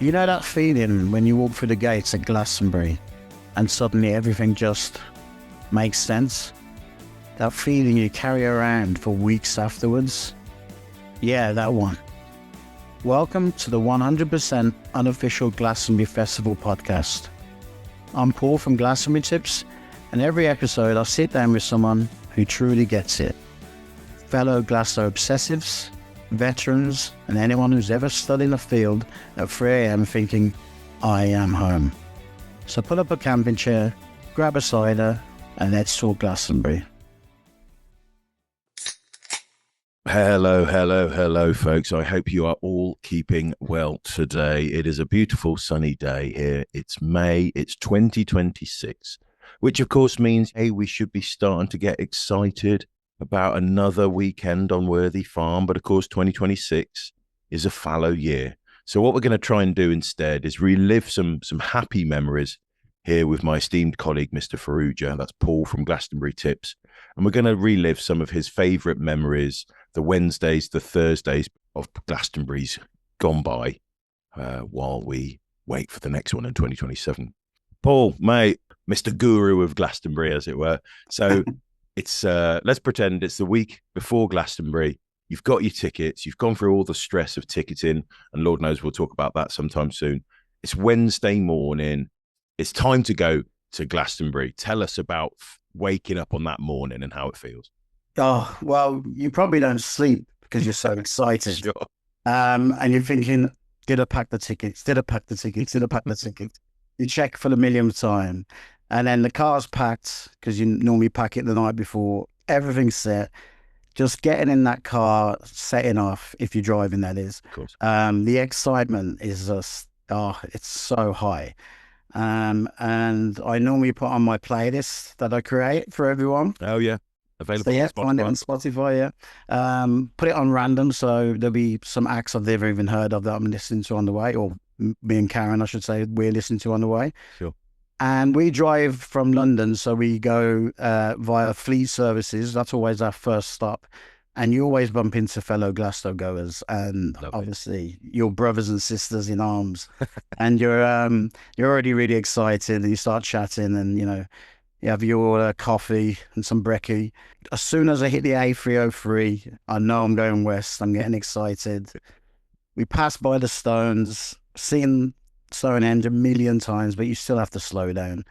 You know that feeling when you walk through the gates at Glastonbury and suddenly everything just makes sense? That feeling you carry around for weeks afterwards? Yeah, that one. Welcome to the 100% unofficial Glastonbury Festival podcast. I'm Paul from Glastonbury Tips, and every episode I'll sit down with someone who truly gets it. Fellow Glasto obsessives, veterans, and anyone who's ever stood in a field at 3 a.m. thinking, I am home. So pull up a camping chair, grab a cider, and let's talk Glastonbury. Hello, folks. I hope you are all keeping well today. It is a beautiful sunny day here. It's May, it's 2026, which of course means, hey, we should be starting to get excited about another weekend on Worthy Farm. But of course, 2026 is a fallow year. So what we're going to try and do instead is relive some happy memories here with my esteemed colleague, Mr. Farrugia. That's Paul from Glastonbury Tips. And we're going to relive some of his favourite memories, the Wednesdays, the Thursdays of Glastonbury's gone by, while we wait for the next one in 2027. Paul, mate, Mr. Guru of Glastonbury, as it were. So it's let's pretend it's the week before Glastonbury. You've got your tickets. You've gone through all the stress of ticketing, and Lord knows we'll talk about that sometime soon. It's Wednesday morning. It's time to go to Glastonbury. Tell us about waking up on that morning and how it feels. Oh, well, you probably don't sleep because you're so excited. Sure. And you're thinking, did I pack the tickets? Did I pack the tickets? Did I pack the tickets? You check for the millionth time. And then the car's packed because you normally pack it the night before. Everything's set. Just getting in that car, setting off, if you're driving, that is. Of course. The excitement is just, it's so high. And I normally put on my playlist that I create for everyone. Oh, yeah. Available So, yeah, on Spotify. find it on Spotify, yeah. Put it on random, so there'll be some acts I've never even heard of that I'm listening to on the way, or me and Karen, I should say, we're listening to on the way. Sure. And we drive from London, so we go via Fleet Services. That's always our first stop. And you always bump into fellow Glasto goers, and obviously your brothers and sisters in arms. And you're already really excited, and you start chatting, and you have your coffee and some brekkie. As soon as I hit the A303, I know I'm going west. I'm getting excited. We pass by the Stones, seen Stonehenge a million times, but you still have to slow down,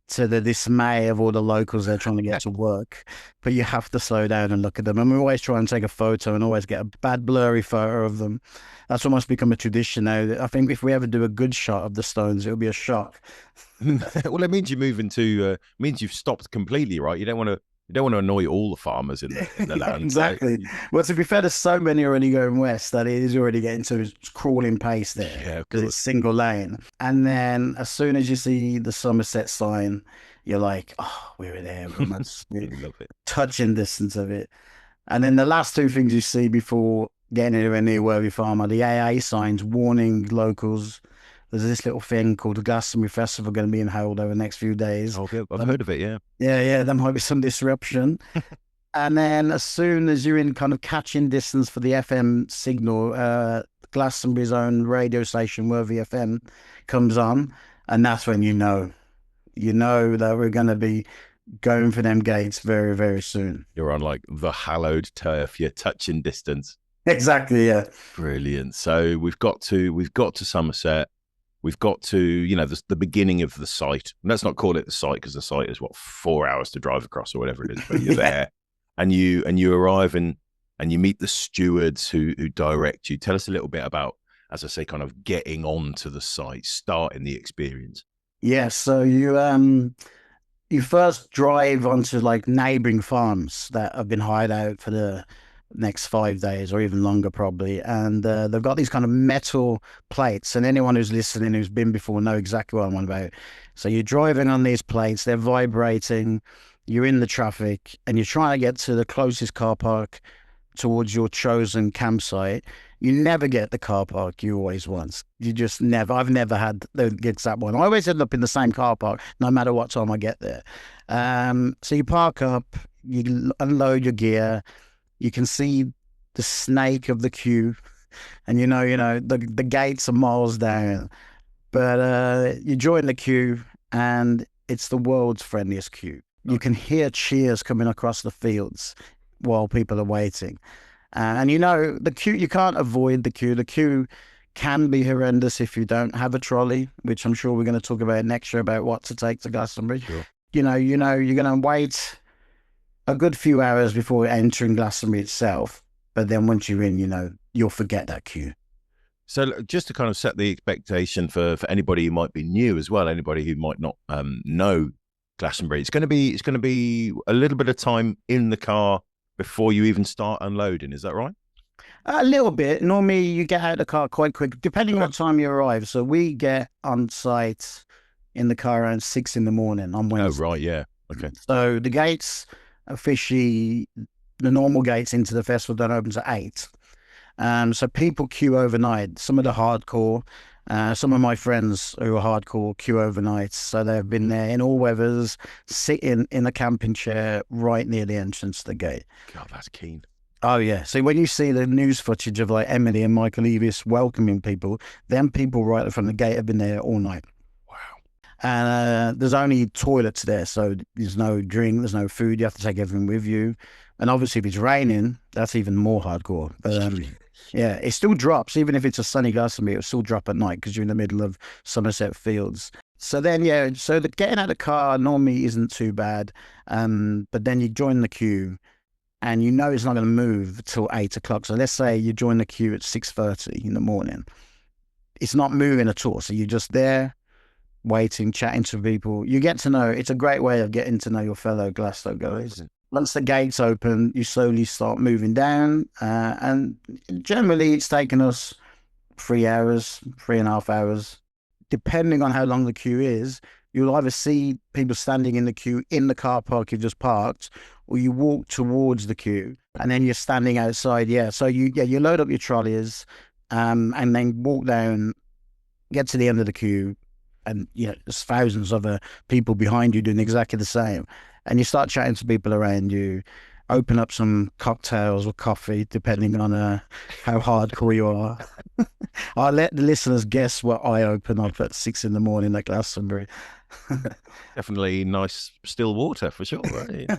to the dismay of all the locals they're trying to get to work. But you have to slow down and look at them. And we always try and take a photo and always get a bad blurry photo of them. That's almost become a tradition now. I think if we ever do a good shot of the Stones, it'll be a shock. Well, it means you move into means you've stopped completely, right? You don't want to annoy all the farmers in the land. Exactly. Well, to be fair, there's so many already going west that it is already getting to crawling pace there. Yeah, because it's single lane. And then as soon as you see the Somerset sign, you're like, oh, we're there. We're Love it. touching distance of it. And then the last two things you see before getting anywhere near Worthy Farm are the AA signs warning locals. There's this little thing called the Glastonbury Festival going to be held over the next few days. Oh, I've heard of it, yeah. Yeah, there might be some disruption. And then as soon as you're in kind of catching distance for the FM signal, Glastonbury's own radio station, Worthy FM, comes on. And that's when you know that we're going to be going for them gates very, very soon. You're on like the hallowed turf. You're touching distance. Exactly, yeah. Brilliant. So we've got to Somerset. We've got to, the beginning of the site. And let's not call it the site, because the site is 4 hours to drive across or whatever it is. But you're there, and you arrive and you meet the stewards who direct you. Tell us a little bit about, as I say, kind of getting onto the site, starting the experience. Yeah. So you first drive onto like neighbouring farms that have been hired out for the next 5 days or even longer probably, and they've got these kind of metal plates, and anyone who's listening who's been before know exactly what I'm on about. So you're driving on these plates, they're vibrating, you're in the traffic, and you're trying to get to the closest car park towards your chosen campsite. You never get the car park you always want. You just never. I've never had the exact one. I always end up in the same car park no matter what time I get there. So you park up, you unload your gear. You can see the snake of the queue and the gates are miles down, but you join the queue, and it's the world's friendliest queue. You can hear cheers coming across the fields while people are waiting. And the queue, you can't avoid the queue. The queue can be horrendous if you don't have a trolley, which I'm sure we're going to talk about next year about what to take to Glastonbury. Sure. You're going to wait a good few hours before entering Glastonbury itself. But then once you're in, you'll forget that queue. So just to kind of set the expectation for anybody who might be new as well, anybody who might not know Glastonbury, it's going to be a little bit of time in the car before you even start unloading. Is that right? A little bit. Normally, you get out of the car quite quick, depending on what time you arrive. So we get on site in the car around 6 in the morning on Wednesday. Oh, right, yeah. Okay. So the gates, officially, the normal gates into the festival don't open at 8. So people queue overnight. Some of the hardcore, some of my friends who are hardcore queue overnight. So they've been there in all weathers, sitting in a camping chair right near the entrance to the gate. God, that's keen. Oh, yeah. So when you see the news footage of like Emily and Michael Eavis welcoming people, them people right from the gate have been there all night. Wow. And there's only toilets there. So there's no drink, there's no food. You have to take everything with you. And obviously, if it's raining, that's even more hardcore. But yeah, it still drops. Even if it's a sunny Glastonbury, it'll still drop at night because you're in the middle of Somerset Fields. So then, so the getting out of the car normally isn't too bad. But then you join the queue, and it's not going to move till 8 o'clock. So let's say you join the queue at 6:30 in the morning. It's not moving at all. So you're just there, waiting, chatting to people. You get to know. It's a great way of getting to know your fellow Glasto goers. Once the gates open, you slowly start moving down. And generally, it's taken us 3 hours, 3.5 hours, depending on how long the queue is. You'll either see people standing in the queue in the car park you've just parked, or you walk towards the queue and then you're standing outside. Yeah. So you load up your trolleys, and then walk down, get to the end of the queue, and there's thousands of people behind you doing exactly the same. And you start chatting to people around you, open up some cocktails or coffee, depending on how hardcore you are. I'll let the listeners guess what I open up at 6 in the morning at Glastonbury. Definitely nice still water for sure, right?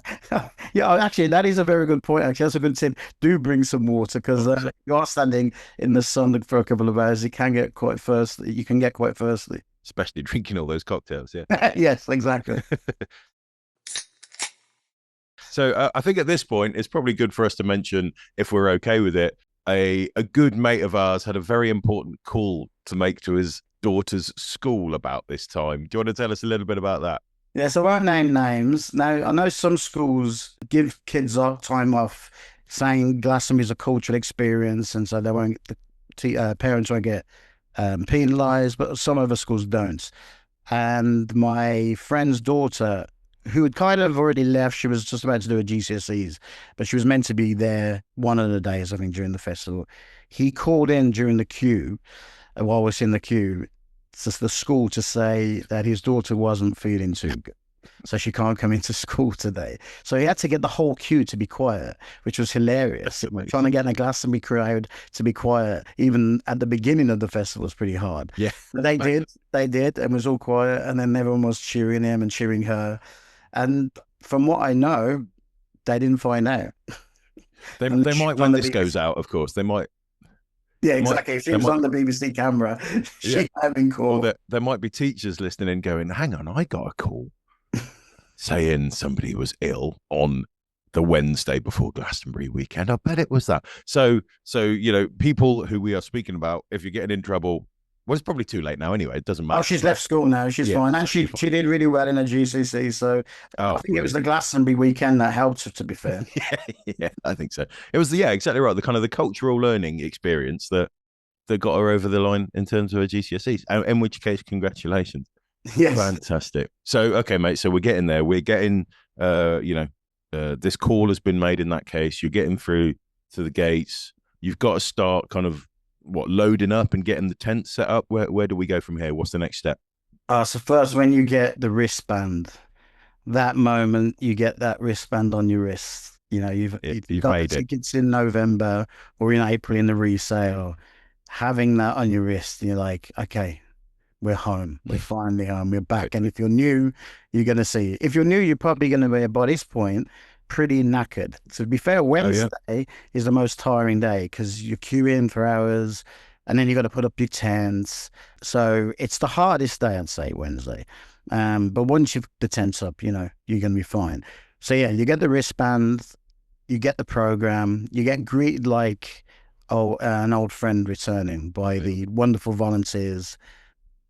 Yeah, actually, that is a very good point. Actually, that's a good tip. Do bring some water, because you are standing in the sun for a couple of hours. You can get quite thirsty. Especially drinking all those cocktails, yeah. Yes, exactly. So I think at this point, it's probably good for us to mention, if we're okay with it, a good mate of ours had a very important call to make to his daughter's school about this time. Do you want to tell us a little bit about that? Yeah, so I won't name names. Now, I know some schools give kids time off, saying Glastonbury is a cultural experience, and so the parents won't get penalised, but some other schools don't. And my friend's daughter, who had kind of already left, she was just about to do her GCSEs, but she was meant to be there one of the days, I think, during the festival. He called in during the queue, while we're in the queue, to the school to say that his daughter wasn't feeling too good, so she can't come into school today. So he had to get the whole queue to be quiet, which was hilarious. Trying to get a Glastonbury crowd to be quiet, even at the beginning of the festival, was pretty hard. Yeah, but they did, and it was all quiet, and then everyone was cheering him and cheering her. And from what I know, they didn't find out. They might, when this goes out, of course, they might. Yeah, exactly. If she was on the BBC camera, she had been called. There might be teachers listening and going, hang on, I got a call saying somebody was ill on the Wednesday before Glastonbury weekend. I bet it was that. So people who we are speaking about, if you're getting in trouble, well, it's probably too late now anyway. It doesn't matter. Oh, she's left school now. She's fine. And she did really well in her GCSE. So I think it was the Glastonbury weekend that helped her, to be fair. Yeah, I think so. It was, exactly right. The kind of the cultural learning experience that got her over the line in terms of her GCSEs. In which case, congratulations. Yes. Fantastic. So, okay, mate. So we're getting there. We're getting, this call has been made in that case. You're getting through to the gates. You've got to start kind of loading up and getting the tent set up. Where do we go from here? What's the next step? So first, when you get the wristband, that moment you get that wristband on your wrist, you've You've got the made it. tickets in November or in April in the resale. Having that on your wrist, and you're like, okay, we're home. We're finally home. We're back. And if you're new, you're going to see it. If you're new, you're probably going to be, by this point, pretty knackered. To be fair, Oh yeah. Wednesday is the most tiring day because you're queuing for hours and then you got to put up your tents. So it's the hardest day, I'd say, Wednesday. But once you've the tents up, you're going to be fine. So yeah, you get the wristband, you get the program, you get greeted like, an old friend returning by the wonderful volunteers.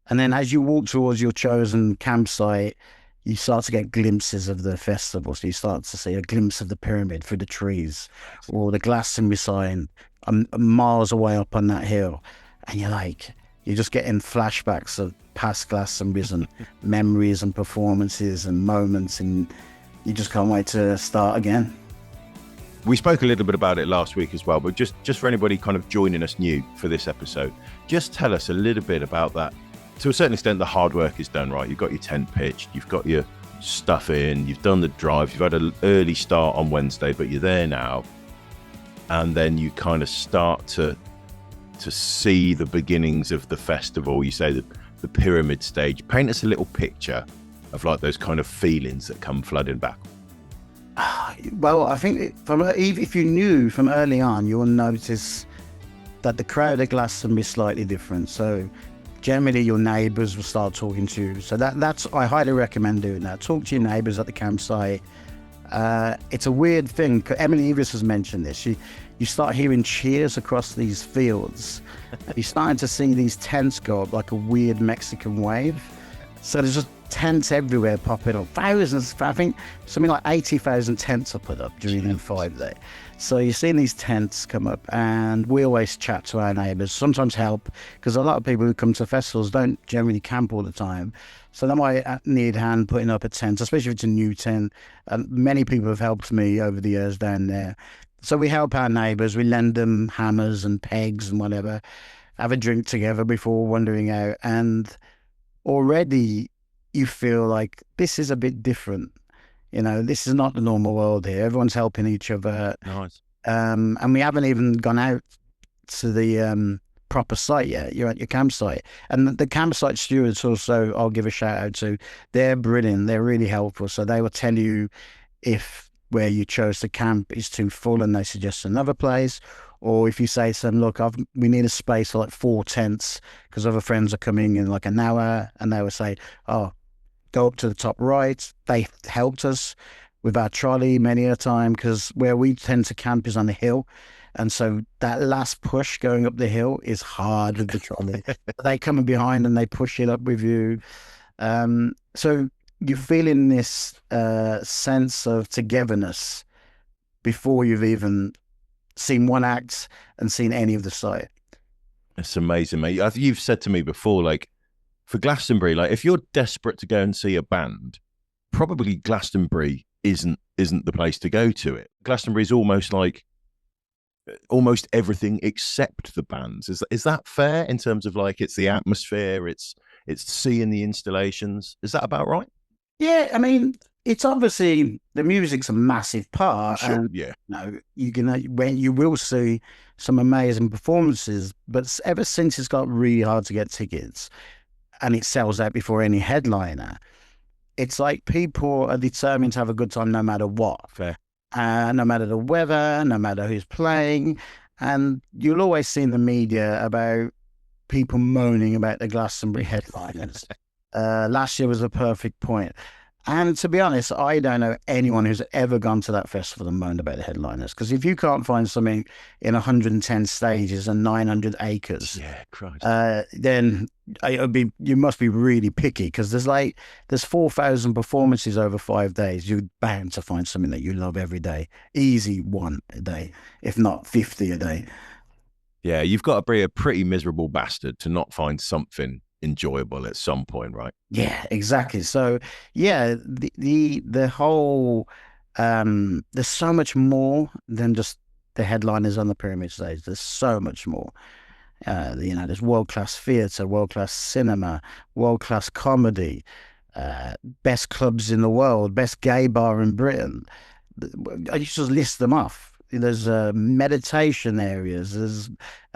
And then as you walk towards your chosen campsite, you start to get glimpses of the festival. So you start to see a glimpse of the pyramid through the trees or the Glastonbury sign miles away up on that hill. And you're just getting flashbacks of past Glastonburys and memories and performances and moments. And you just can't wait to start again. We spoke a little bit about it last week as well, but just for anybody kind of joining us new for this episode, just tell us a little bit about that. To a certain extent, the hard work is done, right? You've got your tent pitched, you've got your stuff in, you've done the drive, you've had an early start on Wednesday, but you're there now. And then you kind of start to see the beginnings of the festival. You say that the pyramid stage. Paint us a little picture of like those kind of feelings that come flooding back. Well, I think if you knew from early on, you'll notice that the crowd at Glastonbury is slightly different. So generally your neighbours will start talking to you. So that's I highly recommend doing that. Talk to your neighbours at the campsite. It's a weird thing. Emily Evis has mentioned this. You start hearing cheers across these fields. You're starting to see these tents go up like a weird Mexican wave. So there's just tents everywhere popping up. Thousands, I think something like 80,000 tents are put up during the 5 days. So you're seeing these tents come up, and we always chat to our neighbours, sometimes help, because a lot of people who come to festivals don't generally camp all the time. So they might need a hand putting up a tent, especially if it's a new tent. And many people have helped me over the years down there. So we help our neighbours, we lend them hammers and pegs and whatever, have a drink together before wandering out. And already you feel like this is a bit different. This is not the normal world here. Everyone's helping each other. Nice. And we haven't even gone out to the proper site yet. You're at your campsite. And the campsite stewards also, I'll give a shout out to. They're brilliant. They're really helpful. So they will tell you if where you chose to camp is too full and they suggest another place. Or if you say to them, look, we need a space for like 4 tents because other friends are coming in like an hour. And they will say, oh, go up to the top right. They helped us with our trolley many a time because where we tend to camp is on the hill. And so that last push going up the hill is hard with the trolley. They come behind and they push it up with you. So you're feeling this sense of togetherness before you've even seen one act and seen any of the site. It's amazing, mate. You've said to me before, like, for Glastonbury, like if you're desperate to go and see a band, probably Glastonbury isn't the place to go to it. Glastonbury is almost like almost everything except the bands. Is that fair in terms of like it's the atmosphere, it's seeing the installations? Is that about right? Yeah, I mean, it's obviously the music's a massive part. Sure. And, Yeah. When you will see some amazing performances, but ever since it's got really hard to get tickets, and it sells out before any headliner, it's like people are determined to have a good time no matter what. Fair. No matter the weather, no matter who's playing. And you'll always see in the media about people moaning about the Glastonbury headliners. Last year was a perfect point. And to be honest, I don't know anyone who's ever gone to that festival and moaned about the headliners. Because if you can't find something in 110 stages and 900 acres, yeah, Christ. Then you must be really picky. Because there's 4,000 performances over 5 days. You're bound to find something that you love every day. Easy one a day, if not 50 a day. Yeah, you've got to be a pretty miserable bastard to not find something enjoyable at some point, right? Yeah, exactly. So yeah, the whole there's so much more than just the headliners on the pyramid stage. There's so much more. There's world-class theatre, world-class cinema, world-class comedy, best clubs in the world, best gay bar in Britain. I used to list them off. There's meditation areas, there's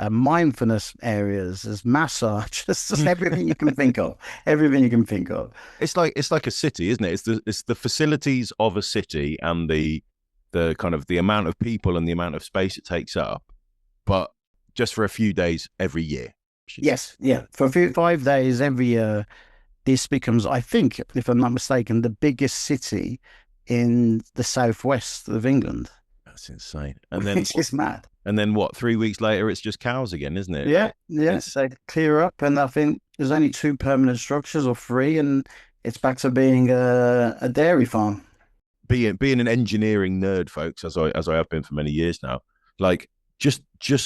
mindfulness areas, there's massage, just everything you can think of, everything you can think of. It's like a city, isn't it? It's the facilities of a city and the kind of the amount of people and the amount of space it takes up, but just for a few days every year. Yes, yeah. For 5 days every year, this becomes, I think, if I'm not mistaken, the biggest city in the southwest of England. That's insane. And then It's just mad. and then what? 3 weeks later, it's just cows again, isn't it? Yeah, yeah. They clear up, and I think there's only two permanent structures or three, and it's back to being a dairy farm. Being an engineering nerd, folks, as I have been for many years now, like just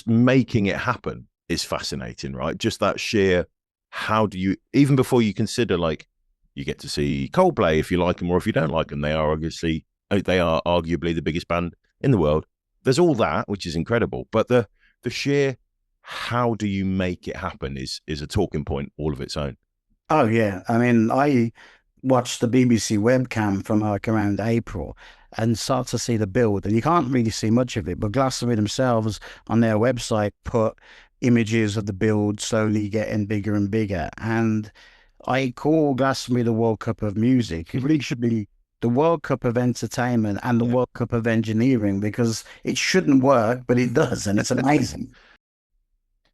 making it happen is fascinating, right? Just that sheer, how do you, even before you consider, like, you get to see Coldplay if you like them or if you don't like them. They are arguably the biggest band in the world. There's all that, which is incredible, but the sheer, how do you make it happen is a talking point all of its own. Oh yeah, I mean, I watched the BBC webcam from like around April and start to see the build, and you can't really see much of it, but Glastonbury themselves on their website put images of the build slowly getting bigger and bigger. And I call Glastonbury the World Cup of music. It really should be the World Cup of entertainment and the World Cup of engineering, because it shouldn't work, but it does, and it's amazing.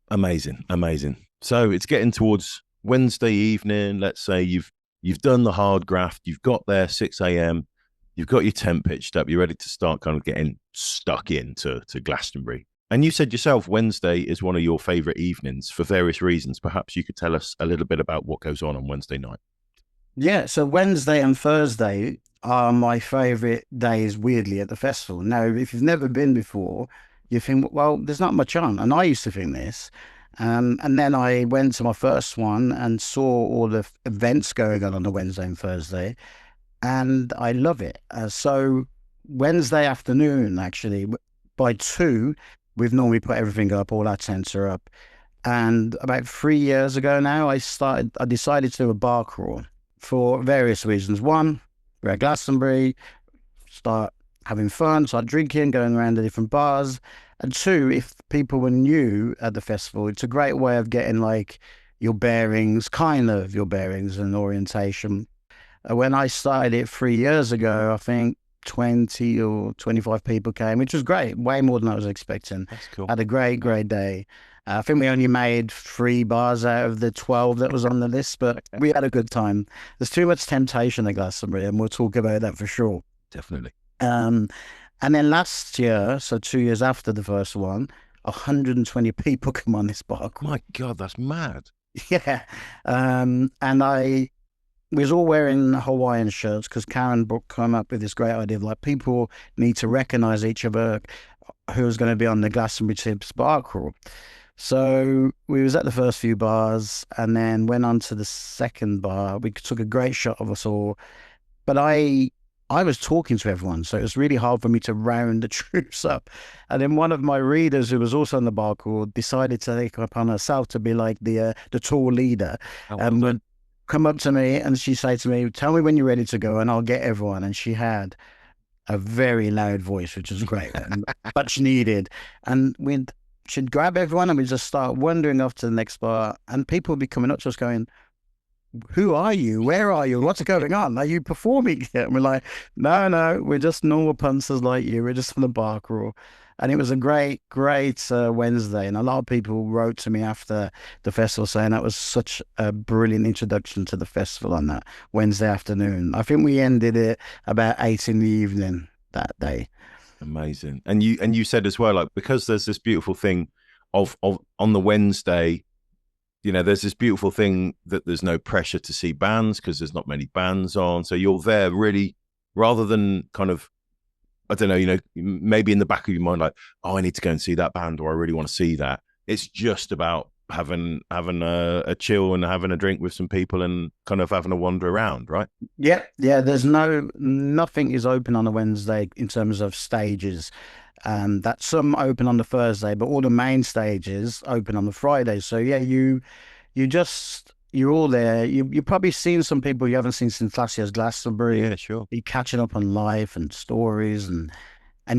Amazing. So it's getting towards Wednesday evening. Let's say you've done the hard graft, you've got there 6 a.m., you've got your tent pitched up, you're ready to start kind of getting stuck into Glastonbury. And you said yourself, Wednesday is one of your favorite evenings for various reasons. Perhaps you could tell us a little bit about what goes on Wednesday night. Yeah, so Wednesday and Thursday are my favorite days, weirdly, at the festival. Now, if you've never been before, you think, well, there's not much on. And I used to think this. And then I went to my first one and saw all the events going on the Wednesday and Thursday, and I love it. So Wednesday afternoon, actually, by 2, we've normally put everything up, all our tents are up. And about 3 years ago now, I decided to do a bar crawl for various reasons. One, we're at Glastonbury, start having fun, start drinking, going around the different bars. And two, if people were new at the festival, it's a great way of getting like your bearings, kind of your bearings and orientation. When I started it 3 years ago, I think 20 or 25 people came, which was great, way more than I was expecting. That's cool. Had a great day. I think we only made 3 bars out of the 12 that was on the list, but we had a good time. There's too much temptation at Glastonbury, and we'll talk about that for sure. Definitely. And then last year, so 2 years after the first one, 120 people come on this bar. My God, that's mad. Yeah. And I was all wearing Hawaiian shirts because Karen Brook came up with this great idea of like people need to recognize each other who's going to be on the Glastonbury Tips bar crawl. So we was at the first few bars and then went on to the second bar. We took a great shot of us all, but I was talking to everyone, so it was really hard for me to round the troops up. And then one of my readers, who was also on the bar crawl, decided to take it upon herself to be like the tour leader, and would come up to me and she'd say to me, "Tell me when you're ready to go, and I'll get everyone." And she had a very loud voice, which was great, and much needed. And she'd grab everyone, and we'd just start wandering off to the next bar, and people would be coming up to us going, "Who are you? Where are you? What's going on? Are you performing yet?" And we're like, no, we're just normal punters like you. We're just on the bar crawl. And it was a great Wednesday. And a lot of people wrote to me after the festival saying that was such a brilliant introduction to the festival on that Wednesday afternoon. I think we ended it about 8 in the evening that day. Amazing. And you said as well, like, because there's this beautiful thing of on the Wednesday, you know, there's this beautiful thing that there's no pressure to see bands because there's not many bands on. So you're there really, rather than kind of, I don't know, you know, maybe in the back of your mind, like, oh, I need to go and see that band, or I really want to see that. It's just about having a chill and having a drink with some people and kind of having a wander around, right? Yeah. There's nothing is open on a Wednesday in terms of stages. That some open on the Thursday, but all the main stages open on the Friday. So yeah, you just you're all there. You've probably seen some people you haven't seen since last year's Glastonbury. Yeah, sure. You're catching up on life and stories, and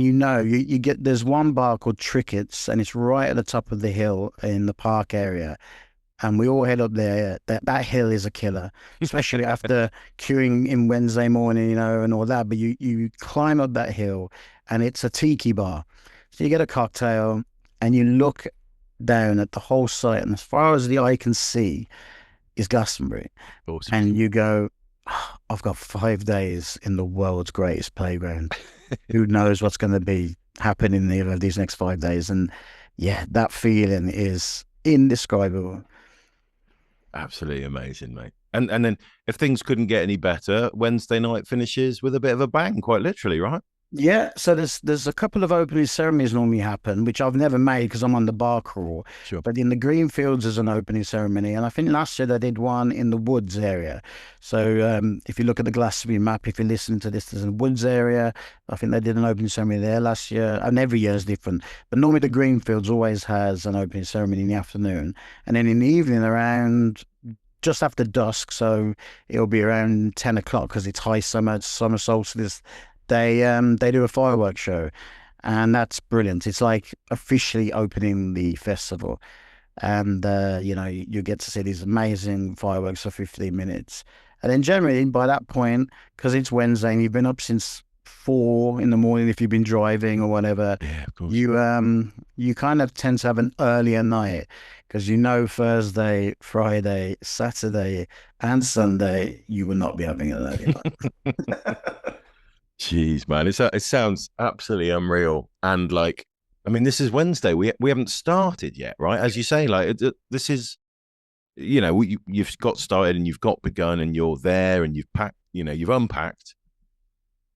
you get, there's one bar called Trickets, and it's right at the top of the hill in the park area. And we all head up there. That hill is a killer, especially after queuing in Wednesday morning, and all that. But you climb up that hill, and it's a tiki bar. So you get a cocktail, and you look down at the whole site, and as far as the eye can see is Glastonbury. Awesome. And you go, "Oh, I've got 5 days in the world's greatest playground. Who knows what's going to be happening these next 5 days?" And yeah, that feeling is indescribable. Absolutely amazing, mate. And then if things couldn't get any better, Wednesday night finishes with a bit of a bang, quite literally, right? Yeah, so there's a couple of opening ceremonies normally happen, which I've never made because I'm on the bar crawl. Sure. But in the Greenfields, there's an opening ceremony, and I think last year they did one in the Woods area. So if you look at the Glastonbury map, if you listen to this, there's a Woods area. I think they did an opening ceremony there last year, and every year is different. But normally the Greenfields always has an opening ceremony in the afternoon, and then in the evening around just after dusk, so it'll be around 10 o'clock because it's high summer solstice. They do a fireworks show, and that's brilliant. It's like officially opening the festival, and you get to see these amazing fireworks for 15 minutes, and then generally by that point, because it's Wednesday and you've been up since 4 in the morning if you've been driving or whatever, Yeah, of course. you kind of tend to have an earlier night because Thursday, Friday, Saturday, and Sunday you will not be having an early night. Jeez, man, it sounds absolutely unreal. And like, I mean, this is Wednesday. We haven't started yet, right? As you say, like this is, you've got started and you've got begun and you're there and you've packed, you've unpacked.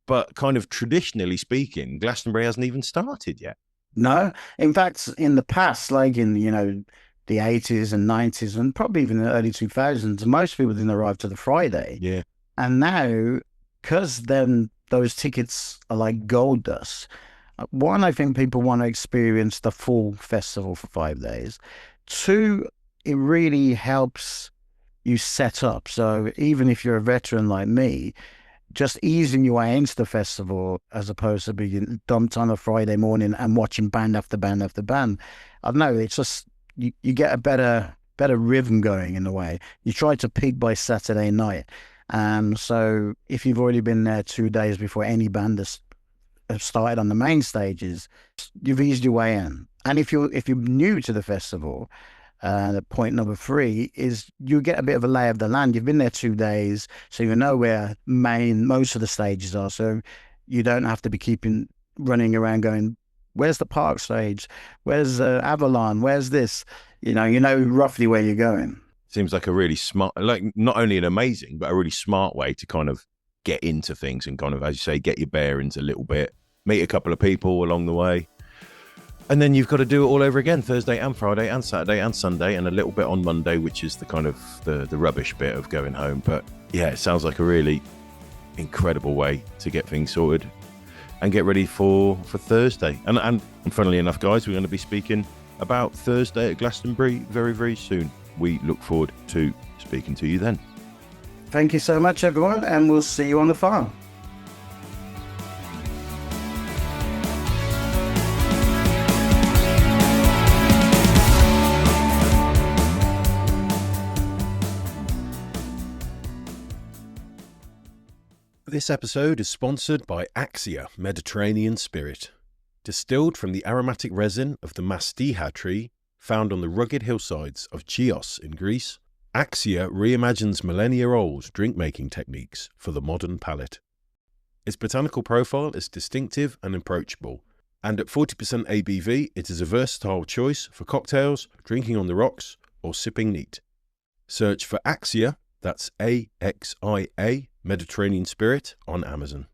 But kind of traditionally speaking, Glastonbury hasn't even started yet. No, in fact, in the past, like in the 80s and 90s and probably even the early 2000s, most people didn't arrive to the Friday. Yeah. And now, because then those tickets are like gold dust. One, I think people want to experience the full festival for 5 days. Two, it really helps you set up. So even if you're a veteran like me, just easing your way into the festival as opposed to being dumped on a Friday morning and watching band after band after band. I don't know, it's just you get a better rhythm going in a way. You try to peak by Saturday night. So if you've already been there 2 days before any band has started on the main stages, you've eased your way in. And if you're new to the festival, point number 3 is you get a bit of a lay of the land. You've been there 2 days, so you know where most of the stages are. So you don't have to be running around going, where's the park stage? Where's Avalon? Where's this? You know roughly where you're going. Seems like a really smart, like not only an amazing, but a really smart way to kind of get into things and kind of, as you say, get your bearings a little bit, meet a couple of people along the way. And then you've got to do it all over again, Thursday and Friday and Saturday and Sunday and a little bit on Monday, which is the kind of the rubbish bit of going home. But yeah, it sounds like a really incredible way to get things sorted and get ready for Thursday. And funnily enough, guys, we're going to be speaking about Thursday at Glastonbury very, very soon. We look forward to speaking to you then. Thank you so much, everyone, and we'll see you on the farm. This episode is sponsored by Axia Mediterranean Spirit. Distilled from the aromatic resin of the mastiha tree, found on the rugged hillsides of Chios in Greece, Axia reimagines millennia-old drink-making techniques for the modern palate. Its botanical profile is distinctive and approachable, and at 40% ABV, it is a versatile choice for cocktails, drinking on the rocks, or sipping neat. Search for Axia, that's A-X-I-A, Mediterranean Spirit, on Amazon.